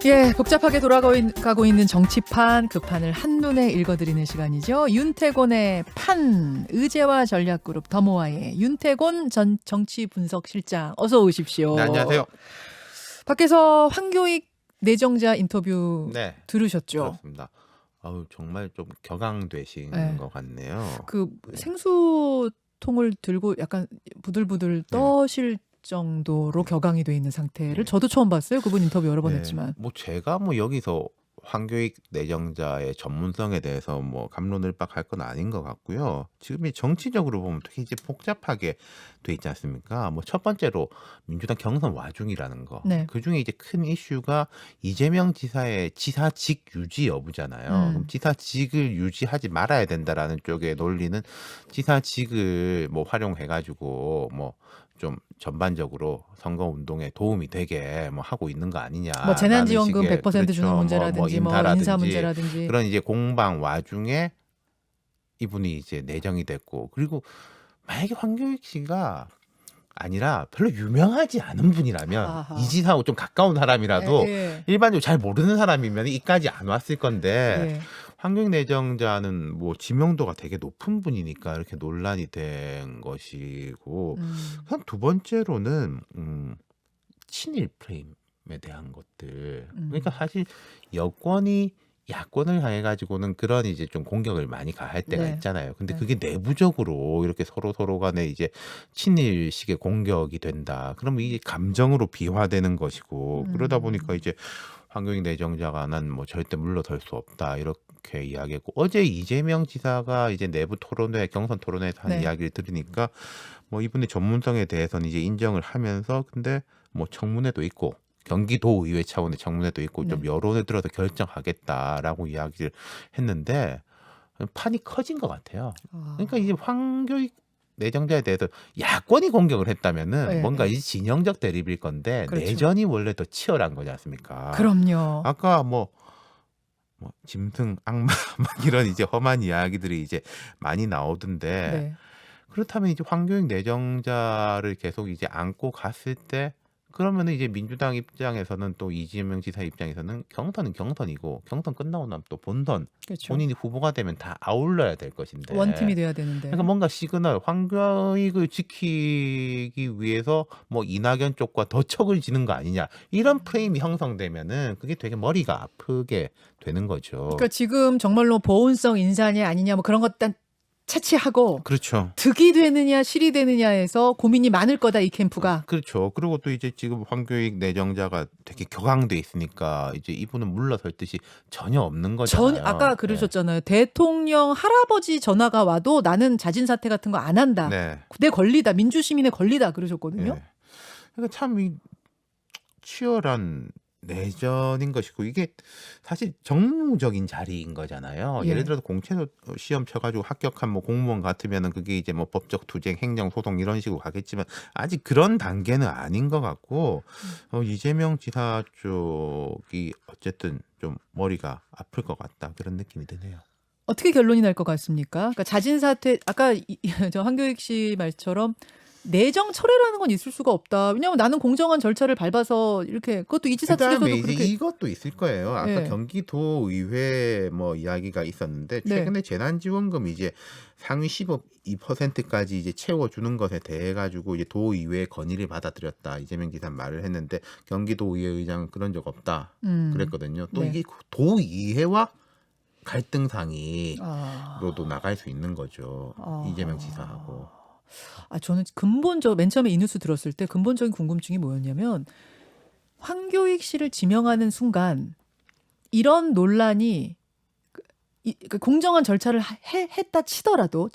예, 복잡하게 돌아가고 있는 정치판, 그 판을 한눈에 읽어드리는 시간이죠. 윤태곤의 판, 의제와 전략그룹 더모아의 윤태곤 전 정치분석실장, 어서 오십시오. 네, 안녕하세요. 밖에서 황교익 내정자 인터뷰 네, 들으셨죠? 그렇습니다. 정말 좀 격앙되신 네. 것 같네요. 그 생수통을 들고 약간 부들부들 떠실 정도로 격앙이 돼 있는 상태를 저도 처음 봤어요. 그분 인터뷰 여러 번 했지만. 뭐 제가 뭐 여기서 황교익 내정자의 전문성에 대해서 뭐 갑론을박할 건 아닌 것 같고요. 지금 이 정치적으로 보면 되게 이제 복잡하게 돼 있지 않습니까? 뭐 첫 번째로 민주당 경선 와중이라는 거. 네. 그 중에 이제 큰 이슈가 이재명 지사의 지사직 유지 여부잖아요. 그럼 지사직을 유지하지 말아야 된다라는 쪽의 논리는 지사직을 뭐 활용해가지고 뭐 좀 전반적으로 선거 운동에 도움이 되게 뭐 하고 있는 거 아니냐. 뭐 재난지원금 100% 그렇죠. 주는 문제라든지 뭐 인사 문제라든지 그런 이제 공방 와중에 이분이 이제 내정이 됐고, 그리고 만약에 황교익 씨가 아니라 별로 유명하지 않은 분이라면 아하. 이 지사하고 좀 가까운 사람이라도 예. 일반적으로 잘 모르는 사람이면 이까지 안 왔을 건데 예. 황교익 내정자는 뭐 지명도가 되게 높은 분이니까 이렇게 논란이 된 것이고, 한 두 번째로는 친일 프레임에 대한 것들. 그러니까 사실 여권이 야권을 향해 가지고는 그런 이제 좀 공격을 많이 가할 때가 네. 있잖아요. 근데 네. 그게 내부적으로 이렇게 서로 간에 이제 친일식의 공격이 된다. 그러면 이게 감정으로 비화되는 것이고, 그러다 보니까 이제 황교익 내정자가 난 뭐 절대 물러설 수 없다 이렇게 이야기했고, 어제 이재명 지사가 이제 내부 토론회, 경선 토론회에서 한 네. 이야기를 들으니까 뭐 이분의 전문성에 대해서는 이제 인정을 하면서, 근데 뭐 청문회도 있고 경기도의회 차원의 청문회도 있고 좀 네. 여론을 들어서 결정하겠다라고 이야기를 했는데 판이 커진 것 같아요. 그러니까 이제 황교익 내정자에 대해서 야권이 공격을 했다면은 네, 뭔가 네. 이 진영적 대립일 건데, 그렇죠. 내전이 원래 더 치열한 거지 않습니까? 그럼요. 아까 뭐 짐승 악마 막 이런 이제 험한 이야기들이 이제 많이 나오던데, 네. 그렇다면 이제 황교익 내정자를 계속 이제 안고 갔을 때, 그러면은 이제 민주당 입장에서는 또 이재명 지사 입장에서는 경선은 경선이고, 경선 끝나고 나면 또 본선, 그렇죠. 본인이 후보가 되면 다 아울러야 될 것인데, 원팀이 돼야 되는데. 그러니까 뭔가 시그널, 황교익을 지키기 위해서 뭐 이낙연 쪽과 더 척을 지는 거 아니냐, 이런 프레임이 형성되면은 그게 되게 머리가 아프게 되는 거죠. 그러니까 지금 정말로 보온성 인사냐 아니냐 뭐 그런 것 일단 차치하고 그렇죠. 득이 되느냐 실이 되느냐에서 고민이 많을 거다 이 캠프가. 그렇죠. 그리고 또 이제 지금 황교익 내정자가 되게 격앙돼 있으니까 이제 이분은 물러설 뜻이 전혀 없는 거잖아요. 아까 그러셨잖아요. 대통령 할아버지 전화가 와도 나는 자진 사퇴 같은 거 안 한다. 네. 내 권리다. 민주시민의 권리다 그러셨거든요. 네. 그러니까 참 이 치열한 내전인 것이고, 이게 사실 정무적인 자리인 거잖아요. 예. 예를 들어서 공채 시험 쳐가지고 합격한 뭐 공무원 같으면은 그게 이제 뭐 법적 투쟁, 행정 소송 이런 식으로 가겠지만 아직 그런 단계는 아닌 것 같고, 이재명 지사 쪽이 어쨌든 좀 머리가 아플 것 같다, 그런 느낌이 드네요. 어떻게 결론이 날 것 같습니까? 그러니까 자진 사퇴 아까 저 황교익 씨 말처럼 내정 철회라는 건 있을 수가 없다. 왜냐하면 나는 공정한 절차를 밟아서 이렇게, 그것도 이 지사 측에서도 그다음에 이제 그렇게. 이것도 있을 거예요. 아까 예. 경기도의회 뭐 이야기가 있었는데, 최근에 재난지원금 이제 상위 12%까지 이제 채워주는 것에 대해 가지고 이제 도의회 건의를 받아들였다, 이재명 지사 말을 했는데, 경기도의회 의장은 그런 적 없다 그랬거든요. 또 네. 이게 도의회와 갈등 상의로도 아. 나갈 수 있는 거죠. 이재명 지사하고. 저는 맨 처음에 이 뉴스 들었을 때 근본적인 궁금증이 뭐였냐면, 황교익 씨를 지명하는 순간 이런 논란이 그 공정한 절차를 했다 치더라도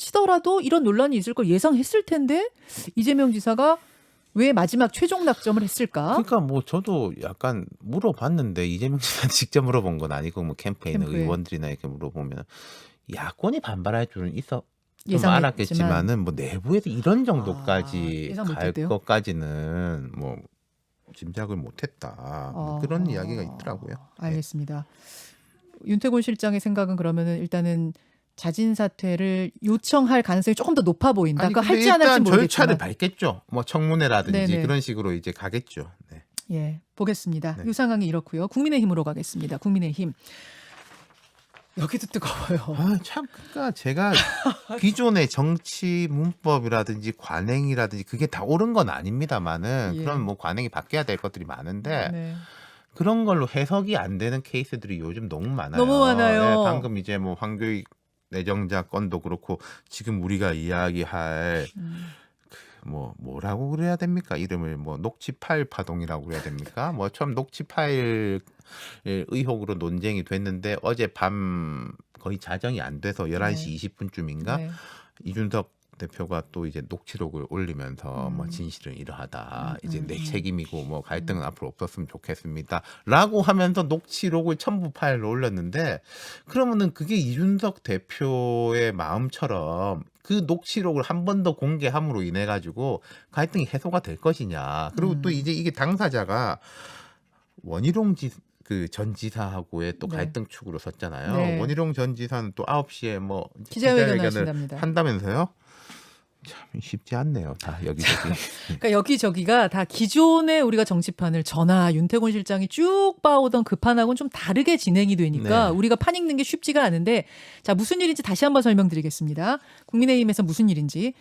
이런 논란이 있을 걸 예상했을 텐데 이재명 지사가 왜 마지막 최종 낙점을 했을까? 그러니까 뭐 저도 약간 물어봤는데, 이재명 지사 직접 물어본 건 아니고 뭐 캠페인 캠프에. 의원들이나 이렇게 물어보면 야권이 반발할 줄은 좀 예상했지만. 알았겠지만은 뭐 내부에서 이런 정도까지 예상 갈 못했대요? 것까지는 뭐 짐작을 못했다, 뭐 그런 이야기가 있더라고요. 알겠습니다. 윤태곤 실장의 생각은 그러면은 일단은 자진 사퇴를 요청할 가능성이 조금 더 높아 보인다. 아니, 그러니까 근데 할지 안 할지 일단 모르겠지만. 절차를 밟겠죠. 뭐 청문회라든지 네네. 그런 식으로 이제 가겠죠. 네. 예, 보겠습니다. 네. 이 상황이 이렇고요. 국민의힘으로 가겠습니다. 국민의힘. 여기도 뜨거워요. 참 그러니까 제가 기존의 정치 문법이라든지 관행이라든지 그게 다 옳은 건 아닙니다만은 예. 그런 뭐 관행이 바뀌어야 될 것들이 많은데 네. 그런 걸로 해석이 안 되는 케이스들이 요즘 너무 많아요. 너무 많아요. 네, 방금 이제 뭐 황교익 내정자 건도 그렇고 지금 우리가 이야기할 뭐라고 그래야 됩니까? 이름을 뭐 녹취 파일 파동이라고 그래야 됩니까? 뭐 처음 녹취 파일 의혹으로 논쟁이 됐는데 어젯밤 거의 자정이 안 돼서 11시 20분쯤인가 네. 이준석 대표가 또 이제 녹취록을 올리면서 뭐 진실은 이러하다. 이제 내 책임이고 뭐 갈등은 앞으로 없었으면 좋겠습니다.라고 하면서 녹취록을 첨부 파일로 올렸는데 그러면은 그게 이준석 대표의 마음처럼 그 녹취록을 한 번 더 공개함으로 인해 가지고 갈등이 해소가 될 것이냐. 그리고 또 이제 이게 당사자가 원희룡 전 지사하고의 또 네. 갈등 축으로 섰잖아요. 네. 원희룡 전 지사는 또 9시에 뭐 기자회견을 하신답니다. 한다면서요? 참 쉽지 않네요. 다 여기저기. 그러니까 여기저기가 다 기존의 우리가 정치판을 전하 윤태곤 실장이 쭉 봐오던 그 판하고는 좀 다르게 진행이 되니까 네. 우리가 판 읽는 게 쉽지가 않은데 자 무슨 일인지 다시 한번 설명드리겠습니다. 국민의힘에서 무슨 일인지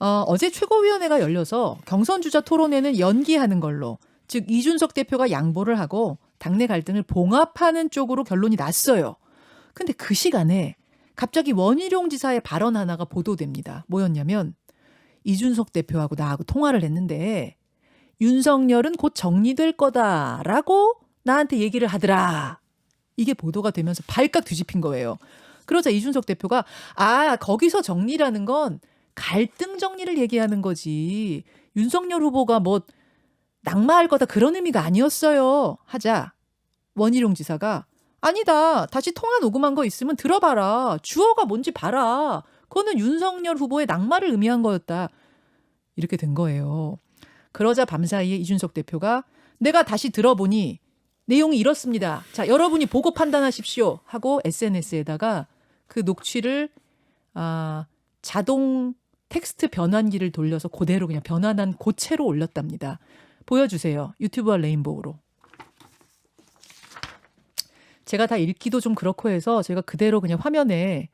어제 최고위원회가 열려서 경선 주자 토론회는 연기하는 걸로 즉 이준석 대표가 양보를 하고 당내 갈등을 봉합하는 쪽으로 결론이 났어요. 근데 그 시간에 갑자기 원희룡 지사의 발언 하나가 보도됩니다. 뭐였냐면 이준석 대표하고 나하고 통화를 했는데 윤석열은 곧 정리될 거다라고 나한테 얘기를 하더라. 이게 보도가 되면서 발칵 뒤집힌 거예요. 그러자 이준석 대표가 거기서 정리라는 건 갈등 정리를 얘기하는 거지. 윤석열 후보가 뭐 낙마할 거다 그런 의미가 아니었어요. 하자 원희룡 지사가 아니다. 다시 통화 녹음한 거 있으면 들어봐라. 주어가 뭔지 봐라. 그거는 윤석열 후보의 낙마를 의미한 거였다. 이렇게 된 거예요. 그러자 밤사이에 이준석 대표가 내가 다시 들어보니 내용이 이렇습니다. 자, 여러분이 보고 판단하십시오. 하고 SNS에다가 그 녹취를 자동 텍스트 변환기를 돌려서 그대로 그냥 변환한 고체로 올렸답니다. 보여주세요. 유튜브와 레인보우로. 제가 다 읽기도 좀 그렇고 해서 제가 그대로 그냥 화면에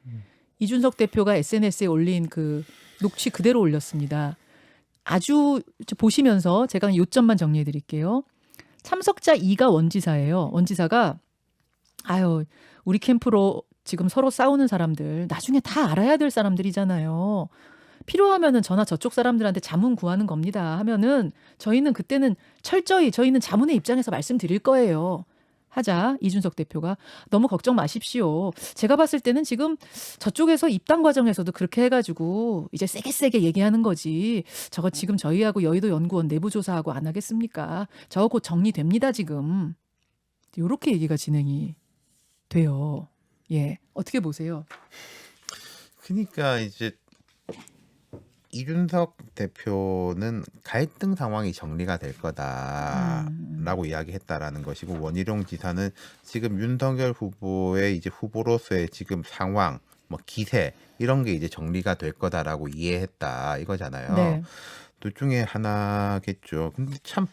이준석 대표가 SNS에 올린 그 녹취 그대로 올렸습니다. 아주 보시면서 제가 요점만 정리해 드릴게요. 참석자 2가 원지사예요. 원지사가 우리 캠프로 지금 서로 싸우는 사람들 나중에 다 알아야 될 사람들이잖아요. 필요하면은 저나 저쪽 사람들한테 자문 구하는 겁니다. 하면은 저희는 그때는 철저히 저희는 자문의 입장에서 말씀드릴 거예요. 하자 이준석 대표가 너무 걱정 마십시오. 제가 봤을 때는 지금 저쪽에서 입당 과정에서도 그렇게 해가지고 이제 세게 얘기하는 거지. 저거 지금 저희하고 여의도 연구원 내부 조사하고 안 하겠습니까? 저거 곧 정리됩니다 지금. 이렇게 얘기가 진행이 돼요. 예, 어떻게 보세요? 그러니까 이제 이준석 대표는 갈등 상황이 정리가 될 거다라고 이야기했다라는 것이고 원희룡 지사는 지금 윤석열 후보의 이제 후보로서의 지금 상황, 뭐 기세 이런 게 이제 정리가 될 거다라고 이해했다 이거잖아요. 네. 둘 중에 하나겠죠. 근데 참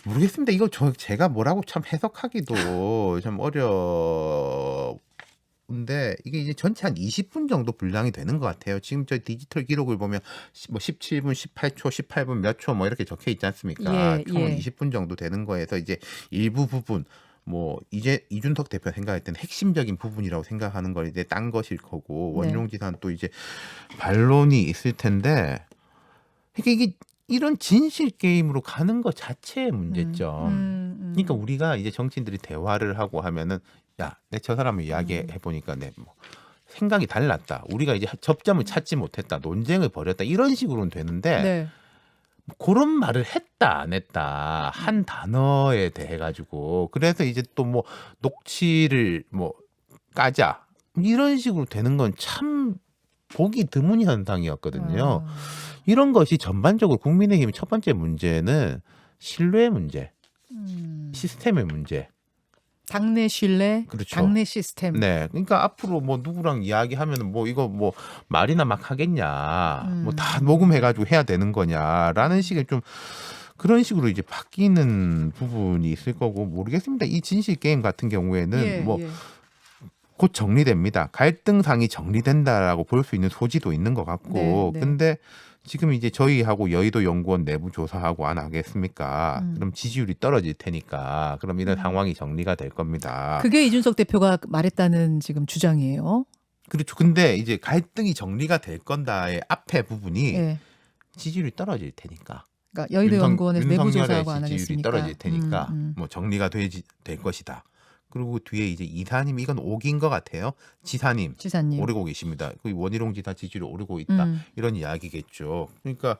모르겠습니다. 이거 제가 뭐라고 참 해석하기도 참 근데 이게 이제 전체 한 20분 정도 분량이 되는 것 같아요. 지금 저 디지털 기록을 보면 뭐 17분, 18초, 18분 몇 초 뭐 이렇게 적혀 있지 않습니까? 총 20분 정도 되는 거에서 이제 일부 부분 뭐 이제 이준석 대표 생각할 때는 핵심적인 부분이라고 생각하는 걸 이제 딴 것일 거고 원희룡 지사는 또 이제 반론이 있을 텐데 이게 이런 진실 게임으로 가는 것 자체의 문제점. 그러니까 우리가 이제 정치인들이 대화를 하고 하면은 야, 내 저 사람을 이야기해 보니까 내 뭐 생각이 달랐다. 우리가 이제 접점을 찾지 못했다. 논쟁을 벌였다. 이런 식으로는 되는데 네. 뭐 그런 말을 했다 안 했다 한 단어에 대해 가지고 그래서 이제 또 뭐 녹취를 뭐 까자 이런 식으로 되는 건 참 보기 드문 현상이었거든요. 이런 것이 전반적으로 국민의힘의 첫 번째 문제는 신뢰의 문제, 시스템의 문제. 당내 신뢰, 그렇죠. 당내 시스템. 네, 그러니까 앞으로 뭐 누구랑 이야기하면은 뭐 이거 뭐 말이나 막 하겠냐, 뭐 다 녹음해가지고 해야 되는 거냐라는 식의 좀 그런 식으로 이제 바뀌는 부분이 있을 거고 모르겠습니다. 이 진실 게임 같은 경우에는 예, 뭐 예. 곧 정리됩니다. 갈등상이 정리된다라고 볼 수 있는 소지도 있는 것 같고, 네, 네. 근데 지금 이제 저희하고 여의도 연구원 내부 조사하고 안 하겠습니까? 음. 그럼 지지율이 떨어질 테니까, 그럼 이런 상황이 정리가 될 겁니다. 그게 이준석 대표가 말했다는 지금 주장이에요. 그렇죠. 근데 이제 갈등이 정리가 될 건다의 앞에 부분이 예. 지지율이 떨어질 테니까. 그러니까 여의도 연구원에서 내부 윤석열의 조사하고 안 지지율이 하겠습니까? 떨어질 테니까 뭐 정리가 될 것이다. 그리고 뒤에 이제 이사님 이건 오긴 것 같아요. 지사님 지사님. 오르고 계십니다. 그 원희룡 지사 지지율이 오르고 있다. 이런 이야기겠죠. 그러니까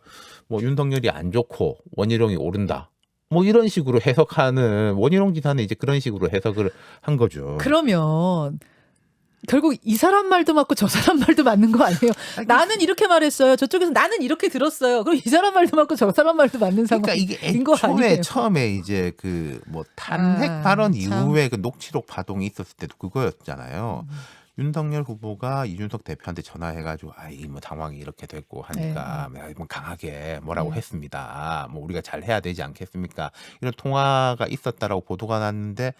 뭐 윤석열이 안 좋고 원희룡이 오른다. 뭐 이런 식으로 해석하는 원희룡 지사는 이제 그런 식으로 해석을 한 거죠. 그러면 결국 이 사람 말도 맞고 저 사람 말도 맞는 거 아니에요? 나는 이렇게 말했어요. 저쪽에서 나는 이렇게 들었어요. 그럼 이 사람 말도 맞고 저 사람 말도 맞는 그러니까 상황인 이게 거 애초에 아니에요? 처음에 이제 그 뭐 탄핵 아, 발언 참. 이후에 그 녹취록 파동이 있었을 때도 그거였잖아요. 윤석열 후보가 이준석 대표한테 전화해가지고 아이 뭐 상황이 이렇게 됐고 하니까 뭐 강하게 뭐라고 네. 했습니다. 뭐 우리가 잘 해야 되지 않겠습니까? 이런 통화가 있었다라고 보도가 났는데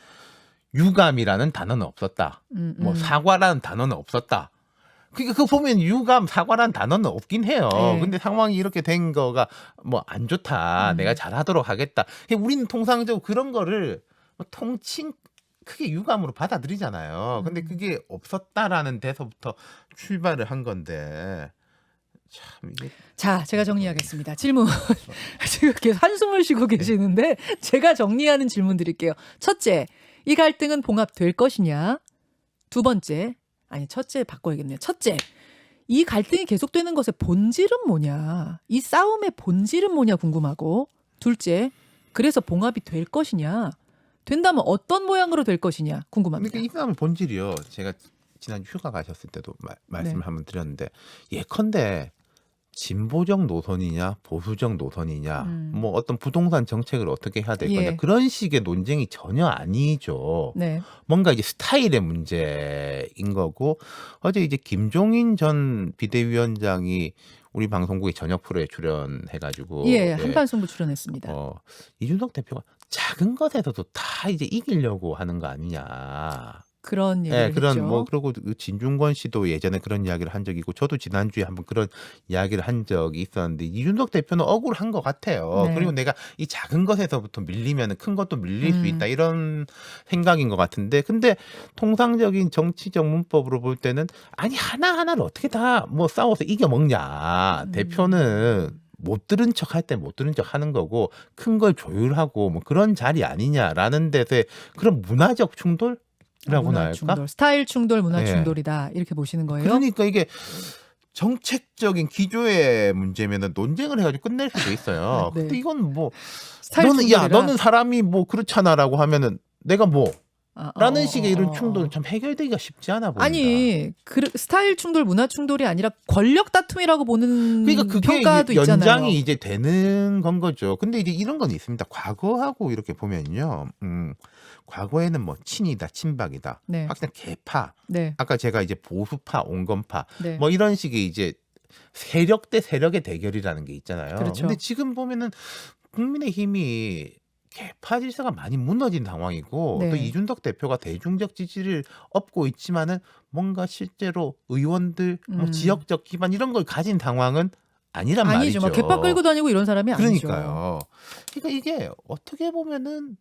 유감이라는 단어는 없었다. 뭐 사과라는 단어는 없었다. 그러니까 그거 보면 유감, 사과라는 단어는 없긴 해요. 네. 근데 상황이 이렇게 된 거가 뭐 안 좋다. 내가 잘하도록 하겠다. 우리는 통상적으로 그런 거를 뭐 통칭 크게 유감으로 받아들이잖아요. 근데 그게 없었다라는 데서부터 출발을 한 건데 참 이게 자, 제가 정리하겠습니다. 질문. 지금 이렇게 한숨을 쉬고 계시는데 제가 정리하는 질문 드릴게요. 첫째, 이 갈등은 봉합될 것이냐? 두 번째, 아니 첫째 바꿔야겠네요. 첫째, 이 갈등이 계속되는 것의 본질은 뭐냐? 이 싸움의 본질은 뭐냐 궁금하고, 둘째, 그래서 봉합이 될 것이냐? 된다면 어떤 모양으로 될 것이냐 궁금합니다. 그러니까 이 싸움의 본질이요. 제가 지난 휴가 가셨을 때도 말씀을 네. 한번 드렸는데 예컨대 진보적 노선이냐 보수적 노선이냐 뭐 어떤 부동산 정책을 어떻게 해야 될 거냐 예. 그런 식의 논쟁이 전혀 아니죠. 네. 뭔가 이제 스타일의 문제인 거고 어제 이제 김종인 전 비대위원장이 우리 방송국의 저녁 프로에 출연해가지고 예, 한판승부 출연했습니다. 이준석 대표가 작은 것에서도 다 이제 이기려고 하는 거 아니냐. 그런 얘기를 그런 했죠. 뭐 그리고 그 진중권 씨도 예전에 그런 이야기를 한 적이 있고 저도 지난주에 한번 그런 이야기를 한 적이 있었는데 이준석 대표는 억울한 것 같아요. 네. 그리고 내가 이 작은 것에서부터 밀리면 큰 것도 밀릴 수 있다 이런 생각인 것 같은데 근데 통상적인 정치적 문법으로 볼 때는 아니 하나하나를 어떻게 다 뭐 싸워서 이겨 먹냐. 대표는 못 들은 척 할 때 못 들은 척 하는 거고 큰 걸 조율하고 뭐 그런 자리 아니냐라는 데서의 그런 문화적 충돌 라고나 문화 할까? 충돌, 스타일 충돌, 문화 네. 충돌이다 이렇게 보시는 거예요? 그러니까 이게 정책적인 기조의 문제면은 논쟁을 해가지고 끝낼 수도 있어요. 네. 근데 이건 뭐 스타일 충돌이라. 너는 사람이 뭐 그렇잖아라고 하면은 내가 뭐 라는 식의 이런 어. 충돌은 참 해결되기가 쉽지 않아 보인다. 아니 스타일 충돌, 문화 충돌이 아니라 권력 다툼이라고 보는 그러니까 그게 평가도 연장이 있잖아요. 이제 되는 건 거죠. 근데 이제 이런 건 있습니다. 과거하고 이렇게 보면요. 과거에는 뭐 친이다, 친박이다, 네. 확실한 개파. 네, 아까 제가 이제 보수파, 온건파 네. 뭐 이런 식의 이제 세력 대 세력의 대결이라는 게 있잖아요. 그렇죠. 근데 지금 보면은 국민의힘이 개파 질서가 많이 무너진 상황이고 네. 또 이준석 대표가 대중적 지지를 얻고 있지만은 뭔가 실제로 의원들 뭐 지역적 기반 이런 걸 가진 상황은 아니란 아니죠. 말이죠. 막 개파 끌고 다니고 이런 사람이 아니죠. 그러니까요. 그러니까 이게 어떻게 보면은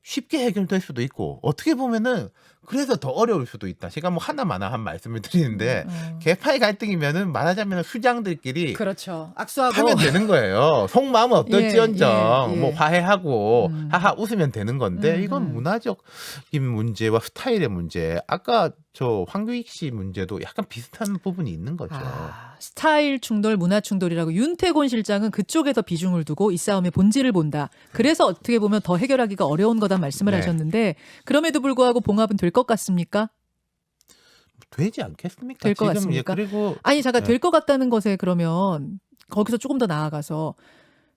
쉽게 해결될 수도 있고 어떻게 보면은 그래서 더 어려울 수도 있다. 제가 뭐 하나마나 한 말씀을 드리는데 개파의 갈등이면은 말하자면 수장들끼리 그렇죠. 악수하고 하면 되는 거예요. 속마음은 어떨지언정 예, 예. 뭐 화해하고 하하 웃으면 되는 건데 이건 문화적인 문제와 스타일의 문제. 아까 저 황교익 씨 문제도 약간 비슷한 부분이 있는 거죠. 스타일 충돌, 문화 충돌이라고 윤태곤 실장은 그쪽에 더 비중을 두고 이 싸움의 본질을 본다. 그래서 어떻게 보면 더 해결하기가 어려운 거다 말씀을 네. 하셨는데 그럼에도 불구하고 봉합은 될 것 같습니까? 되지 않겠습니까? 될 것 지금 같습니까? 그리고 아니 잠깐 네. 될 것 같다는 것에 그러면 거기서 조금 더 나아가서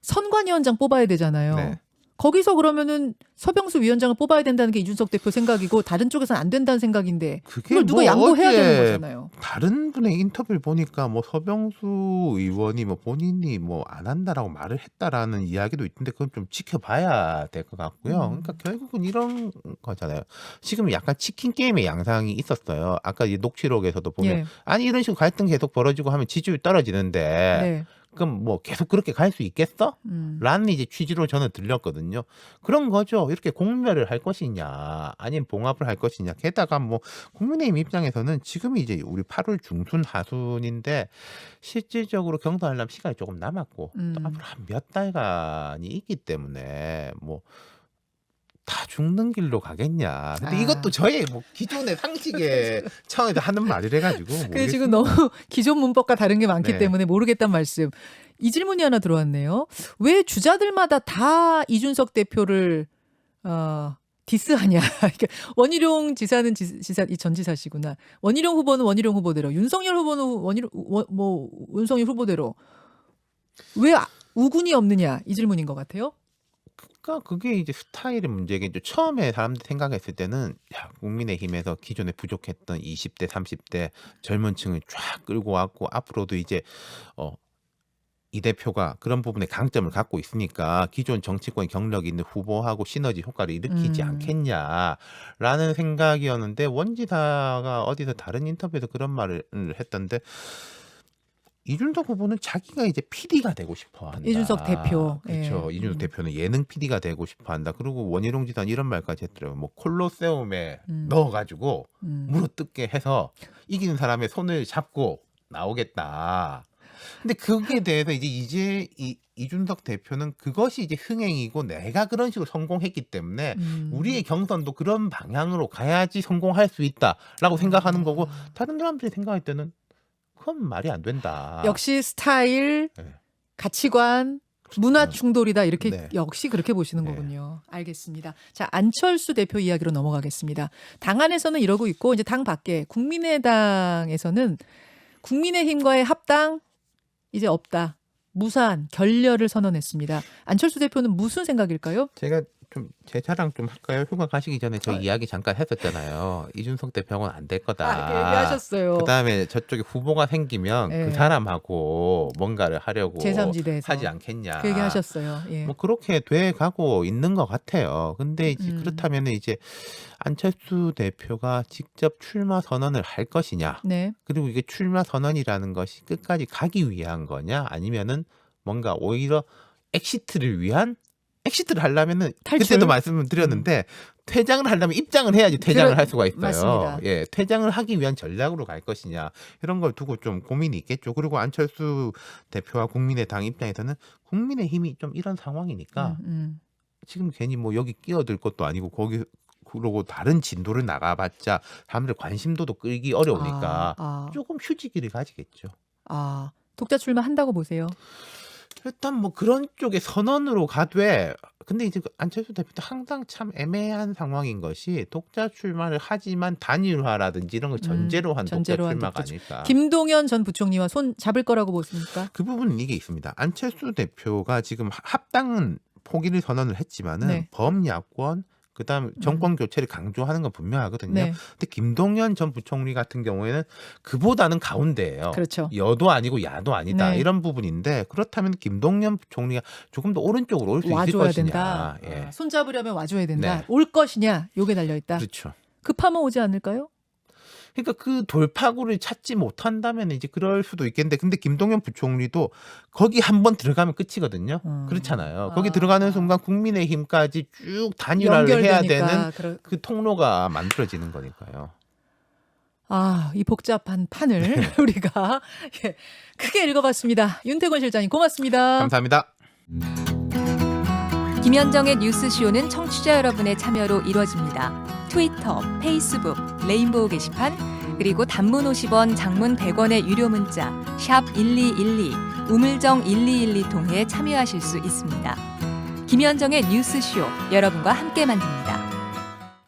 선관위원장 뽑아야 되잖아요. 네. 거기서 그러면은 서병수 위원장을 뽑아야 된다는 게 이준석 대표 생각이고 다른 쪽에서는 안 된다는 생각인데 그게 이걸 누가 뭐 양보해야 어제 되는 거잖아요. 다른 분의 인터뷰를 보니까 뭐 서병수 의원이 뭐 본인이 뭐 안 한다라고 말을 했다라는 이야기도 있는데 그건 좀 지켜봐야 될 것 같고요. 그러니까 결국은 이런 거잖아요. 지금 약간 치킨 게임의 양상이 있었어요. 아까 이 녹취록에서도 보면 예. 아니 이런 식으로 갈등 계속 벌어지고 하면 지지율 떨어지는데 네. 그럼 뭐 계속 그렇게 갈 수 있겠어? 라는 이제 취지로 저는 들렸거든요. 그런 거죠. 이렇게 공멸을 할 것이냐, 아니면 봉합을 할 것이냐. 게다가 뭐 국민의힘 입장에서는 지금이 이제 우리 8월 중순 하순인데 실질적으로 경선하려면 시간이 조금 남았고 또 앞으로 한 몇 달간이 있기 때문에 뭐 다 죽는 길로 가겠냐. 근데 아. 이것도 저의 뭐 기존의 상식의 차원에서 하는 말이래 가지고 근데 지금 너무 기존 문법과 다른 게 많기 네. 때문에 모르겠단 말씀. 이 질문이 하나 들어왔네요. 왜 주자들마다 다 이준석 대표를 디스하냐. 그러니까 원희룡 지사는 지사 이 전 지사시구나. 원희룡 후보는 원희룡 후보대로, 윤석열 후보는 윤석열 후보대로. 왜 우군이 없느냐 이 질문인 것 같아요. 그러니까 그게 이제 스타일의 문제겠죠. 처음에 사람들이 생각했을 때는 야, 국민의힘에서 기존에 부족했던 20대, 30대 젊은 층을 쫙 끌고 왔고 앞으로도 이제 이 대표가 그런 부분에 강점을 갖고 있으니까 기존 정치권 경력 있는 후보하고 시너지 효과를 일으키지 않겠냐라는 생각이었는데 원지사가 어디서 다른 인터뷰에서 그런 말을 했던데 이준석 후보는 자기가 이제 PD가 되고 싶어 한다. 이준석 대표. 그렇죠. 예. 이준석 대표는 예능 PD가 되고 싶어 한다. 그리고 원희룡 지사는 이런 말까지 했더라고요. 뭐 콜로세움에 넣어가지고 물어뜯게 해서 이기는 사람의 손을 잡고 나오겠다. 근데 거기에 대해서 이제 이준석 대표는 그것이 이제 흥행이고 내가 그런 식으로 성공했기 때문에 우리의 경선도 그런 방향으로 가야지 성공할 수 있다라고 생각하는 거고 다른 사람들이 생각할 때는 그건 말이 안 된다. 역시 스타일, 네. 가치관, 문화 충돌이다 이렇게 네. 역시 그렇게 보시는 네. 거군요. 알겠습니다. 자, 안철수 대표 이야기로 넘어가겠습니다. 당 안에서는 이러고 있고 이제 당 밖에 국민의당에서는 국민의힘과의 합당 이제 없다. 무산, 결렬을 선언했습니다. 안철수 대표는 무슨 생각일까요? 제가 좀 제 자랑 좀 할까요? 휴가 가시기 전에 저 이야기 잠깐 했었잖아요. 이준석 대표하고는 안 될 거다. 얘기하셨어요. 그다음에 저쪽에 후보가 생기면 네. 그 사람하고 뭔가를 하려고 제3지대에서 하지 않겠냐. 그 얘기하셨어요. 예. 뭐 그렇게 돼 가고 있는 것 같아요. 근데 이제 그렇다면 이제 안철수 대표가 직접 출마 선언을 할 것이냐. 네. 그리고 이게 출마 선언이라는 것이 끝까지 가기 위한 거냐 아니면은 뭔가 오히려 엑시트를 하려면은 탈출? 그때도 말씀을 드렸는데 퇴장을 하려면 입장을 해야지 퇴장을 할 수가 있어요. 맞습니다. 예, 퇴장을 하기 위한 전략으로 갈 것이냐 이런 걸 두고 좀 고민이 있겠죠. 그리고 안철수 대표와 국민의당 입장에서는 국민의힘이 좀 이런 상황이니까 지금 괜히 뭐 여기 끼어들 것도 아니고 거기 그러고 다른 진도를 나가봤자 사람들 관심도도 끌기 어려우니까 조금 휴지기를 가지겠죠. 독자 출마한다고 보세요. 일단 뭐 그런 쪽에 선언으로 가되 근데 이제 안철수 대표도 항상 참 애매한 상황인 것이 독자 출마를 하지만 단일화라든지 이런 걸 전제로 한 독자 전제로 한 출마가 독자 아닐까. 김동연 전 부총리와 손 잡을 거라고 보십니까? 그 부분은 이게 있습니다. 안철수 대표가 지금 합당은 포기를 선언을 했지만은 네. 범야권 그다음 정권 교체를 강조하는 건 분명하거든요. 네. 근데 김동연 전 부총리 같은 경우에는 그보다는 가운데예요. 그렇죠. 여도 아니고 야도 아니다. 네. 이런 부분인데 그렇다면 김동연 부총리가 조금 더 오른쪽으로 올 수 있을 와줘야 것이냐. 된다. 예. 손 잡으려면 와줘야 된다. 네. 올 것이냐 요게 달려있다. 그렇죠. 급하면 오지 않을까요? 그러니까 그 돌파구를 찾지 못한다면 이제 그럴 수도 있겠는데 근데 김동연 부총리도 거기 한번 들어가면 끝이거든요. 그렇잖아요. 거기 들어가는 순간 국민의힘까지 쭉 단일화를 해야 되는 그 통로가 만들어지는 거니까요. 이 복잡한 판을 우리가 크게 읽어봤습니다. 윤태권 실장님 고맙습니다. 감사합니다. 김현정의 뉴스쇼는 청취자 여러분의 참여로 이루어집니다. 트위터, 페이스북, 레인보우 게시판, 그리고 단문 50원, 장문 100원의 유료 문자 샵 1212, 우물정 1212 통해 참여하실 수 있습니다. 김현정의 뉴스쇼 여러분과 함께 만듭니다.